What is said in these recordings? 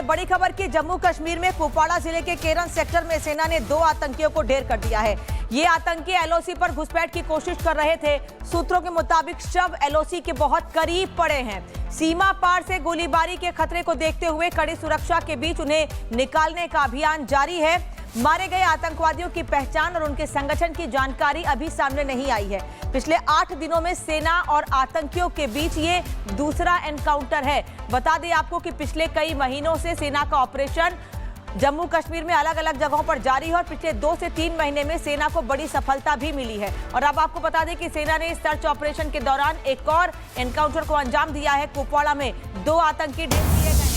बड़ी खबर की जम्मू कश्मीर में कुपवाड़ा जिले के केरन सेक्टर में सेना ने 2 आतंकियों को ढेर कर दिया है। ये आतंकी एलओसी पर घुसपैठ की कोशिश कर रहे थे। सूत्रों के मुताबिक शव एलओसी के बहुत करीब पड़े हैं। सीमा पार से गोलीबारी के खतरे को देखते हुए कड़ी सुरक्षा के बीच उन्हें निकालने का अभियान जारी है। मारे गए आतंकवादियों की पहचान और उनके संगठन की जानकारी अभी सामने नहीं आई है। पिछले 8 दिनों में सेना और आतंकियों के बीच ये दूसरा एनकाउंटर है। बता दें आपको कि पिछले कई महीनों से सेना का ऑपरेशन जम्मू कश्मीर में अलग अलग जगहों पर जारी है और पिछले 2 से 3 महीने में सेना को बड़ी सफलता भी मिली है। और अब आपको बता दें कि सेना ने इस सर्च ऑपरेशन के दौरान एक और एनकाउंटर को अंजाम दिया है। कुपवाड़ा में 2 आतंकी ढेर किए गए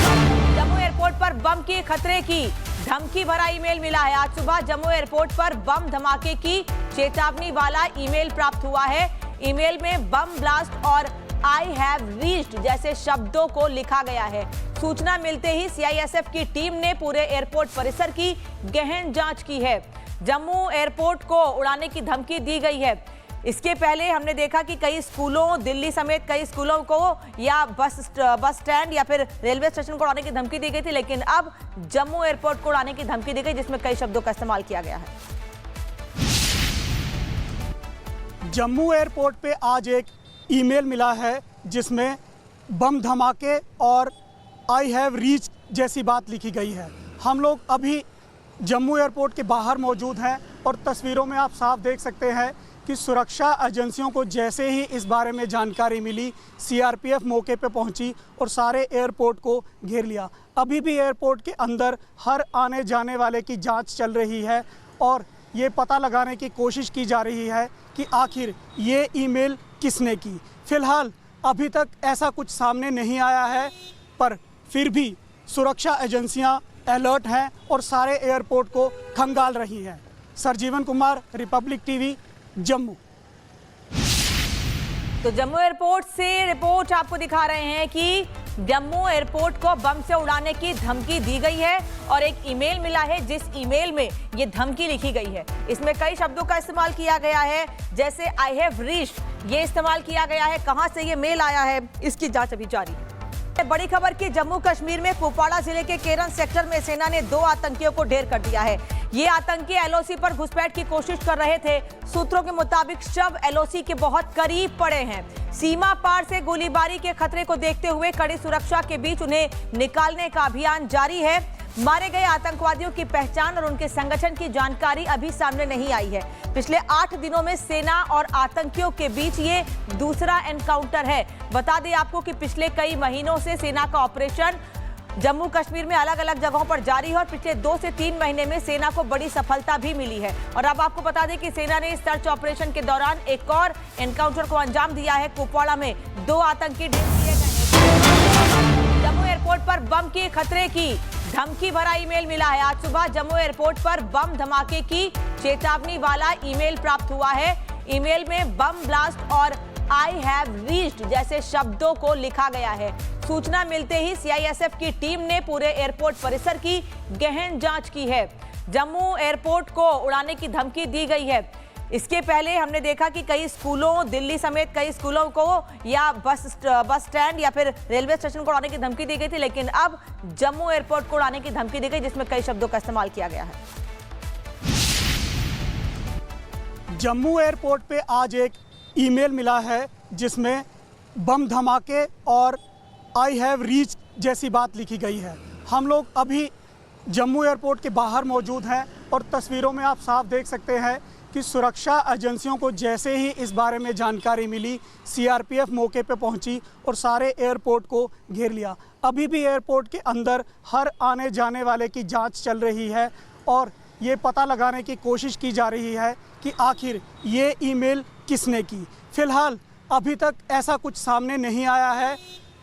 हैं। जम्मू एयरपोर्ट पर बम के खतरे की धमकी भरा ईमेल मिला है। आज सुबह जम्मू एयरपोर्ट पर बम धमाके की चेतावनी वाला ईमेल प्राप्त हुआ है। ईमेल में बम ब्लास्ट और आई हैव रीच्ड जैसे शब्दों को लिखा गया है। सूचना मिलते ही सीआईएसएफ की टीम ने पूरे एयरपोर्ट परिसर की गहन जांच की है। जम्मू एयरपोर्ट को उड़ाने की धमकी दी गई है। इसके पहले हमने देखा कि कई स्कूलों, दिल्ली समेत कई स्कूलों को या बस स्टैंड या फिर रेलवे स्टेशन को उड़ाने की धमकी दी गई थी, लेकिन अब जम्मू एयरपोर्ट को उड़ाने की धमकी दी गई, जिसमें कई शब्दों का इस्तेमाल किया गया है। जम्मू एयरपोर्ट पे आज एक ईमेल मिला है जिसमें बम धमाके और आई हैव रीच जैसी बात लिखी गई है। हम लोग अभी जम्मू एयरपोर्ट के बाहर मौजूद हैं और तस्वीरों में आप साफ देख सकते हैं कि सुरक्षा एजेंसियों को जैसे ही इस बारे में जानकारी मिली, सीआरपीएफ मौके पे पहुंची और सारे एयरपोर्ट को घेर लिया। अभी भी एयरपोर्ट के अंदर हर आने जाने वाले की जांच चल रही है और ये पता लगाने की कोशिश की जा रही है कि आखिर ये ईमेल किसने की। फिलहाल अभी तक ऐसा कुछ सामने नहीं आया है, पर फिर भी सुरक्षा एजेंसियां अलर्ट हैं और सारे एयरपोर्ट को खंगाल रही हैं। सरजीवन कुमार, रिपब्लिक टीवी, जम्मू। तो जम्मू एयरपोर्ट से रिपोर्ट आपको दिखा रहे हैं कि जम्मू एयरपोर्ट को बम से उड़ाने की धमकी दी गई है और एक ईमेल मिला है जिस ईमेल में ये धमकी लिखी गई है। इसमें कई शब्दों का इस्तेमाल किया गया है, जैसे आई हैव रीच्ड ये इस्तेमाल किया गया है। कहां से ये मेल आया है, इसकी जांच अभी जारी है। बड़ी खबर की जम्मू कश्मीर में कुपवाड़ा जिले के केरन सेक्टर में सेना ने 2 आतंकियों को ढेर कर दिया है। ये आतंकी एलओसी पर घुसपैठ की कोशिश कर रहे थे। सूत्रों के मुताबिक शव एलओसी के बहुत करीब पड़े हैं। सीमा पार से गोलीबारी के खतरे को देखते हुए कड़ी सुरक्षा के बीच उन्हें निकालने का अभियान जारी है। मारे गए आतंकवादियों की पहचान और उनके संगठन की जानकारी अभी सामने नहीं आई है। पिछले 8 दिनों में सेना और आतंकियों के बीच ये दूसरा एनकाउंटर है। बता दें आपको कि पिछले कई महीनों से सेना का ऑपरेशन जम्मू कश्मीर में अलग अलग जगहों पर जारी है और पिछले 2 से 3 महीने में सेना को बड़ी सफलता भी मिली है। और अब आपको बता दें कि सेना ने इस सर्च ऑपरेशन के दौरान एक और एनकाउंटर को अंजाम दिया है। कुपवाड़ा में 2 आतंकी ढेर किए गए हैं। जम्मू एयरपोर्ट पर बम के खतरे की धमकी भरा ईमेल मिला है। आज सुबह जम्मू एयरपोर्ट पर बम धमाके की चेतावनी वाला ईमेल प्राप्त हुआ है। ईमेल में बम ब्लास्ट और आई हैव रीच्ड जैसे शब्दों को लिखा गया है। सूचना मिलते ही सीआईएसएफ की टीम ने पूरे एयरपोर्ट परिसर की गहन जांच की है। जम्मू एयरपोर्ट को उड़ाने की धमकी दी गई है। इसके पहले हमने देखा कि कई स्कूलों, दिल्ली समेत कई स्कूलों को या बस स्टैंड या फिर रेलवे स्टेशन को उड़ाने की धमकी दी गई थी, लेकिन अब जम्मू एयरपोर्ट को उड़ाने की धमकी दी गई, जिसमें कई शब्दों का इस्तेमाल किया गया है। जम्मू एयरपोर्ट पे आज एक ईमेल मिला है जिसमें बम धमाके और आई हैव रीच जैसी बात लिखी गई है। हम लोग अभी जम्मू एयरपोर्ट के बाहर मौजूद हैं और तस्वीरों में आप साफ देख सकते हैं कि सुरक्षा एजेंसियों को जैसे ही इस बारे में जानकारी मिली, सीआरपीएफ मौके पे पहुंची और सारे एयरपोर्ट को घेर लिया। अभी भी एयरपोर्ट के अंदर हर आने जाने वाले की जांच चल रही है और ये पता लगाने की कोशिश की जा रही है कि आखिर ये ईमेल किसने की। फिलहाल अभी तक ऐसा कुछ सामने नहीं आया है,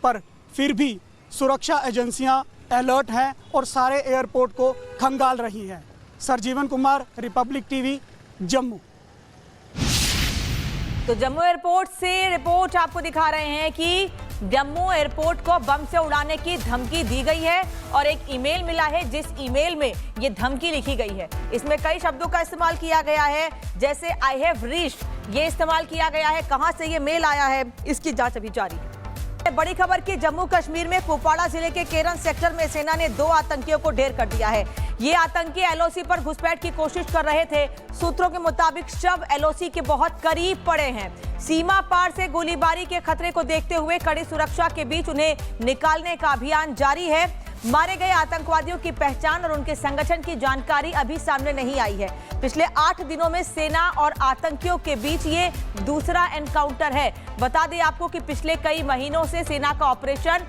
पर फिर भी सुरक्षा एजेंसियां अलर्ट हैं और सारे एयरपोर्ट को खंगाल रही हैं। सरजीवन कुमार, रिपब्लिक टीवी, जम्मू। तो जम्मू एयरपोर्ट से रिपोर्ट आपको दिखा रहे हैं कि जम्मू एयरपोर्ट को बम से उड़ाने की धमकी दी गई है और एक ईमेल मिला है जिस ईमेल में ये धमकी लिखी गई है। इसमें कई शब्दों का इस्तेमाल किया गया है, जैसे आई हैव रीच्ड ये इस्तेमाल किया गया है। कहां से ये मेल आया है, इसकी जांच अभी जारी है। बड़ी खबर की जम्मू कश्मीर में कुपवाड़ा जिले के केरन सेक्टर में सेना ने 2 आतंकियों को ढेर कर दिया है। ये आतंकी एलओसी पर घुसपैठ की कोशिश कर रहे थे। सूत्रों के मुताबिक शव एलओसी के बहुत करीब पड़े हैं। सीमा पार से गोलीबारी के खतरे को देखते हुए कड़ी सुरक्षा के बीच उन्हें निकालने का अभियान जारी है। मारे गए आतंकवादियों की पहचान और उनके संगठन की जानकारी अभी सामने नहीं आई है। पिछले 8 दिनों में सेना और आतंकियों के बीच ये दूसरा एनकाउंटर है। बता दें आपको कि पिछले कई महीनों से सेना का ऑपरेशन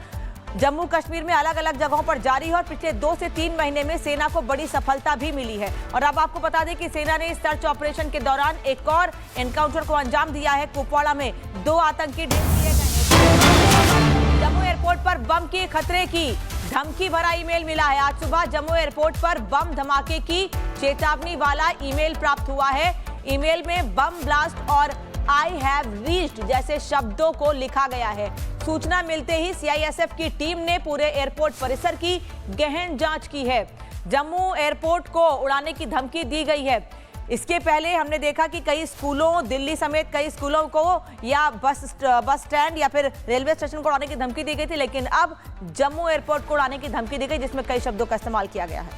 जम्मू कश्मीर में अलग अलग जगहों पर जारी है और पिछले 2 से 3 महीने में सेना को बड़ी सफलता भी मिली है। और अब आपको बता दें कि सेना ने इस सर्च ऑपरेशन के दौरान एक और एनकाउंटर को अंजाम दिया है। कुपवाड़ा में 2 आतंकी ढेर किए गए हैं। जम्मू एयरपोर्ट पर बम के खतरे की धमकी भरा ईमेल मिला है। आज सुबह जम्मू एयरपोर्ट पर बम धमाके की चेतावनी वाला ईमेल प्राप्त हुआ है। ईमेल में बम ब्लास्ट और आई हैव रीच्ड जैसे शब्दों को लिखा गया है। सूचना मिलते ही सीआईएसएफ की टीम ने पूरे एयरपोर्ट परिसर की गहन जांच की है। जम्मू एयरपोर्ट को उड़ाने की धमकी दी गई है। इसके पहले हमने देखा कि कई स्कूलों, दिल्ली समेत कई स्कूलों को या बस स्टैंड या फिर रेलवे स्टेशन को उड़ाने की धमकी दी गई थी, लेकिन अब जम्मू एयरपोर्ट को उड़ाने की धमकी दी गई, जिसमें कई शब्दों का इस्तेमाल किया गया है।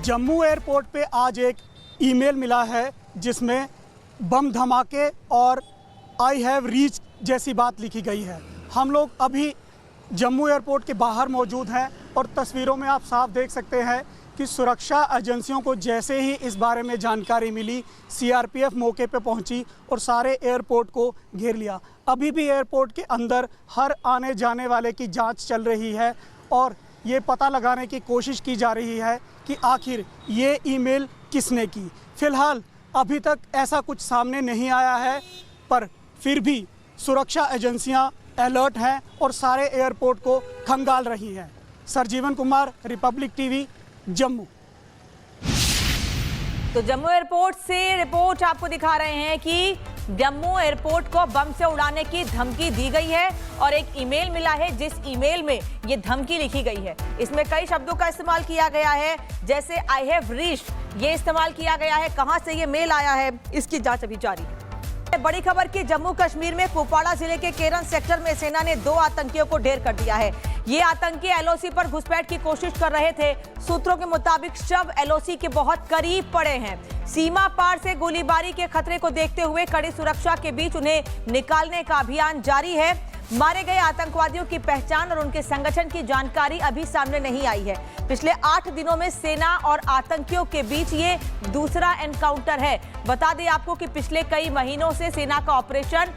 जम्मू एयरपोर्ट पे आज एक ईमेल मिला है जिसमें बम धमाके और आई हैव रीच जैसी बात लिखी गई है। हम लोग अभी जम्मू एयरपोर्ट के बाहर मौजूद हैं और तस्वीरों में आप साफ देख सकते हैं कि सुरक्षा एजेंसियों को जैसे ही इस बारे में जानकारी मिली, सीआरपीएफ मौके पे पहुंची और सारे एयरपोर्ट को घेर लिया। अभी भी एयरपोर्ट के अंदर हर आने जाने वाले की जांच चल रही है और ये पता लगाने की कोशिश की जा रही है कि आखिर ये ईमेल किसने की। फिलहाल अभी तक ऐसा कुछ सामने नहीं आया है, पर फिर भी सुरक्षा एजेंसियां अलर्ट हैं और सारे एयरपोर्ट को खंगाल रही हैं। सरजीवन कुमार, रिपब्लिक टीवी, जम्मू। तो जम्मू एयरपोर्ट से रिपोर्ट आपको दिखा रहे हैं कि जम्मू एयरपोर्ट को बम से उड़ाने की धमकी दी गई है और एक ईमेल मिला है, जिस ईमेल में ये धमकी लिखी गई है। इसमें कई शब्दों का इस्तेमाल किया गया है, जैसे आई हैव रीच्ड ये इस्तेमाल किया गया है। कहां से ये मेल आया है, इसकी जांच अभी जारी है। बड़ी खबर की जम्मू कश्मीर में कुपवाड़ा जिले के केरन सेक्टर में सेना ने 2 आतंकियों को ढेर कर दिया है। ये आतंकी एलओसी पर घुसपैठ की कोशिश कर रहे थे। सूत्रों के मुताबिक शव एलओसी के बहुत करीब पड़े हैं। सीमा पार से गोलीबारी के खतरे को देखते हुए कड़ी सुरक्षा के बीच उन्हें निकालने का अभियान जारी है। मारे गए आतंकवादियों की पहचान और उनके संगठन की जानकारी अभी सामने नहीं आई है। पिछले 8 दिनों में सेना और आतंकियों के बीच ये दूसरा एनकाउंटर है। बता दें आपको कि पिछले कई महीनों से सेना का ऑपरेशन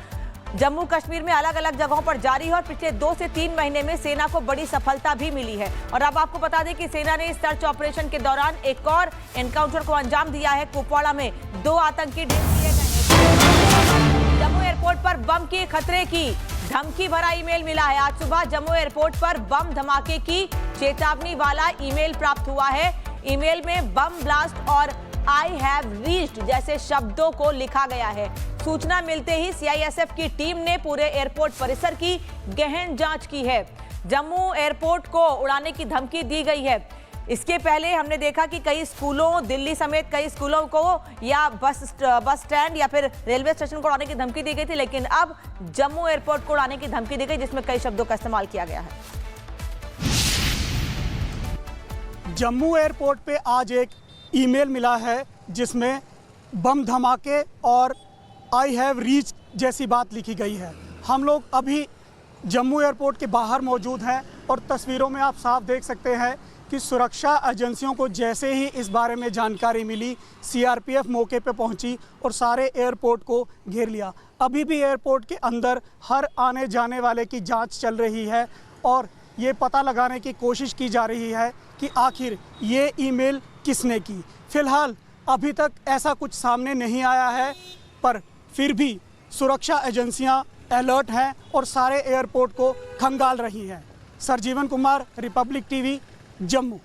जम्मू कश्मीर में अलग अलग जगहों पर जारी है और पिछले 2 से 3 महीने में सेना को बड़ी सफलता भी मिली है। और अब आपको बता दें कि सेना ने इस सर्च ऑपरेशन के दौरान एक और एनकाउंटर को अंजाम दिया है। कुपवाड़ा में 2 आतंकी ढेर किए गए हैं। जम्मू एयरपोर्ट पर बम के खतरे की धमकी भरा ईमेल मिला है। आज सुबह जम्मू एयरपोर्ट पर बम धमाके की चेतावनी वाला ईमेल प्राप्त हुआ है। ईमेल में बम ब्लास्ट और आई हैव रीच्ड जैसे शब्दों को लिखा गया है। सूचना मिलते ही सीआईएसएफ की टीम ने पूरे एयरपोर्ट परिसर की गहन जांच की है। जम्मू एयरपोर्ट को उड़ाने की धमकी दी गई है। इसके पहले हमने देखा कि कई स्कूलों, दिल्ली समेत कई स्कूलों को या बस स्टैंड या फिर रेलवे स्टेशन को उड़ाने की धमकी दी गई थी, लेकिन अब जम्मू एयरपोर्ट को उड़ाने की धमकी दी गई, जिसमें कई शब्दों का इस्तेमाल किया गया है। जम्मू एयरपोर्ट पे आज एक ईमेल मिला है जिसमें बम धमाके और आई हैव रीच जैसी बात लिखी गई है। हम लोग अभी जम्मू एयरपोर्ट के बाहर मौजूद हैं और तस्वीरों में आप साफ देख सकते हैं कि सुरक्षा एजेंसियों को जैसे ही इस बारे में जानकारी मिली, सीआरपीएफ मौके पे पहुंची और सारे एयरपोर्ट को घेर लिया। अभी भी एयरपोर्ट के अंदर हर आने जाने वाले की जांच चल रही है और ये पता लगाने की कोशिश की जा रही है कि आखिर ये ईमेल किसने की। फिलहाल अभी तक ऐसा कुछ सामने नहीं आया है, पर फिर भी सुरक्षा एजेंसियां अलर्ट हैं और सारे एयरपोर्ट को खंगाल रही हैं। सरजीवन कुमार, रिपब्लिक टीवी, जम्मू।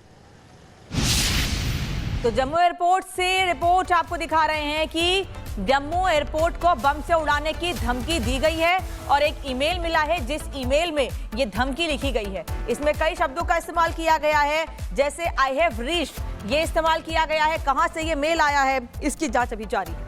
तो जम्मू एयरपोर्ट से रिपोर्ट आपको दिखा रहे हैं कि जम्मू एयरपोर्ट को बम से उड़ाने की धमकी दी गई है और एक ईमेल मिला है, जिस ईमेल में ये धमकी लिखी गई है। इसमें कई शब्दों का इस्तेमाल किया गया है, जैसे आई हैव रीच्ड ये इस्तेमाल किया गया है। कहां से ये मेल आया है, इसकी जांच अभी जारी है।